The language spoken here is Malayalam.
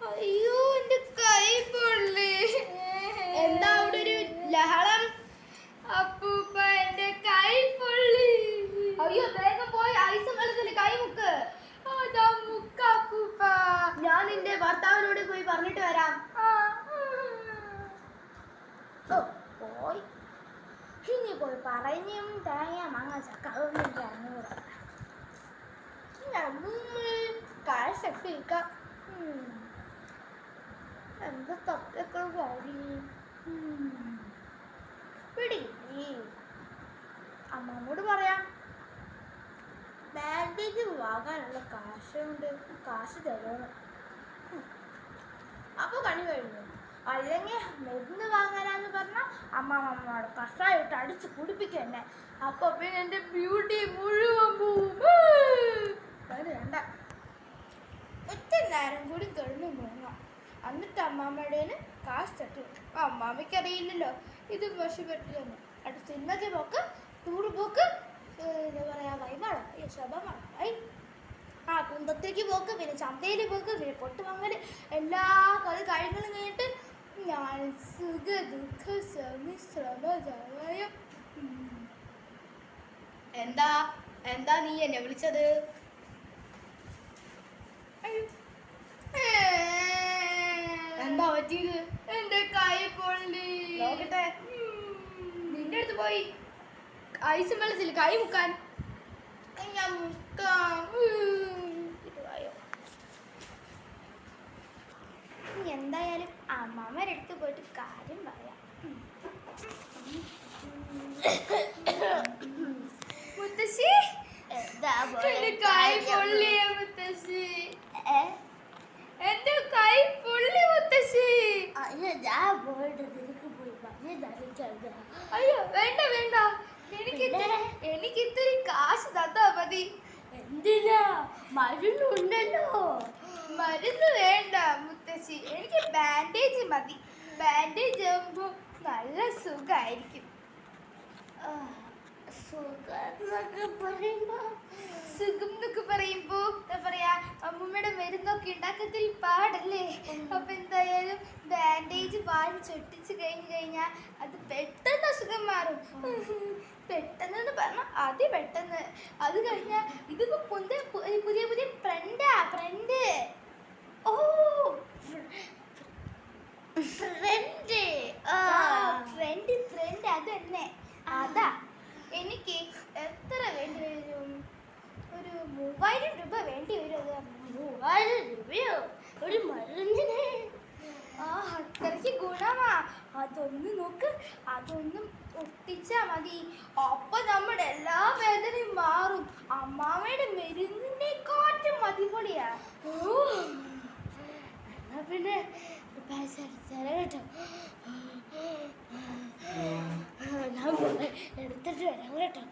അയ്യോ എന്റെ കൈ പൊള്ളി. എന്താ അവിടെ ഒരു ലഹളം? അപ്പൂപ്പ എന്റെ കൈ പൊള്ളി. അയ്യോ വേഗം പോയി ഐസ് വെള്ളത്തിൽ കൈ മുക്ക്. അതാ മുക്ക അപ്പൂപ്പ. ഞാൻ നിന്റെ ഭർത്താവിനോട് പോയി പറഞ്ഞിട്ട് വരാം. പോയി ഇനി പോയി പറഞ്ഞും തേങ്ങ മാങ്ങ ചക്ക അതൊന്നും എനിക്ക് അറിഞ്ഞൂടാ. കാശൊക്കെ ഇരിക്കാം. എന്താ തൊക്കെ വഴി പിടിക്കില്ലേ? അമ്മമ്മോട് പറയാം. ബാൻഡേജ് വാങ്ങാനുള്ള കാശ് തരണം. അപ്പൊ കണി കഴിഞ്ഞു. അല്ലെങ്കിൽ മരുന്ന് വാങ്ങാനാന്ന് പറഞ്ഞാൽ അമ്മമ്മോട് കഷായിട്ട് അടിച്ച് കുടിപ്പിക്കന്നെ. അപ്പൊ പിന്നെ എന്റെ ബ്യൂട്ടി മുഴുവൻ പോവും. വേണ്ട, ഒറ്റ നേരം കൂടി കിടന്നു പോകാം. എന്നിട്ട് അമ്മാമ്മയുടെ കാശ് തട്ടി. അമ്മാമ്മയ്ക്ക് അറിയില്ലല്ലോ ഇത് വിഷ പറ്റില്ലെന്ന്. അടുത്ത സിനിമയ്ക്ക് പോക്ക്, ടൂറ് പോക്ക്, എന്താ പറയാ വൈമാള ശബമാള കുന്തത്തേക്ക് പോക്ക്, പിന്നെ ചന്തയിൽ പോക്ക്, പിന്നെ പൊട്ടുമങ്ങല്, എല്ലാ കാര്യങ്ങളും കഴിഞ്ഞിട്ട് ഞാൻ സുഖ ദുഃഖ ശ്രമജായം. എന്താ എന്താ നീ എന്നെ വിളിച്ചത്? എന്താ പറ്റിയത്? എന്റെ കൈ പൊള്ളി. നോക്കട്ടെ. നിന്റെ അടുത്ത് പോയി ഐസ് വെള്ളത്തിൽ കൈ മുക്കാൻ. ഞാൻ മുക്കാം. എന്തായാലും അമ്മാമ്മയുടെ അടുത്ത് പോയിട്ട് കാര്യം പറയാം. മുത്തശ്ശി എന്റെ കൈ പൊള്ളിയ മുത്തശ്ശി. എന്റെ കൈ പൊള്ളി മുത്തശ്ശി. അയ്യോ വേണ്ട വേണ്ട, എനിക്ക് ഇത്തിരി കാശ് തന്നാ മതി. എന്തിനാ? മരുന്നുണ്ടല്ലോ. മരുന്ന് വേണ്ട മുത്തശ്ശി, എനിക്ക് ബാൻഡേജ് മതി. ബാൻഡേജ് ആകുമ്പോ നല്ല സുഖായിരിക്കും. സുഖം എന്നൊക്കെ പറയുമ്പോ എന്താ പറയാ, അമ്മൂമ്മയുടെ മരുന്നൊക്കെ ഉണ്ടാക്കത്തിൽ പാടല്ലേ. അപ്പൊ എന്തായാലും ബാൻഡേജ് പാൽ ചൊട്ടിച്ച് കഴിഞ്ഞാൽ അത് പെട്ടെന്ന് അസുഖം മാറും. പെട്ടെന്ന് പറഞ്ഞാൽ അതിപെട്ടെന്ന്. അത് കഴിഞ്ഞാൽ ഇതിപ്പോ പുതിയ പുതിയ ഫ്രണ്ട്. ഓ ഫ്രണ്ട് അത് തന്നെ. അതാ എനിക്ക് എത്ര വേണ്ടി വരും? ഒരു 3000 രൂപ വേണ്ടി വരും. 3000 രൂപയോ ഒരു മരുന്നിന്? അത്രയ്ക്ക് ഗുണമാ. അതൊന്ന് നോക്ക്, അതൊന്നും ഒട്ടിച്ചാ മതി. അപ്പൊ നമ്മുടെ എല്ലാ വേദനയും മാറും. അമ്മാമ്മയുടെ മരുന്നിനെ കാറ്റും അടിപൊളിയാ. എന്നാ പിന്നെ പൈസ കേട്ടോ. ഞാൻ എടുത്തിട്ട് വരാം കേട്ടോ.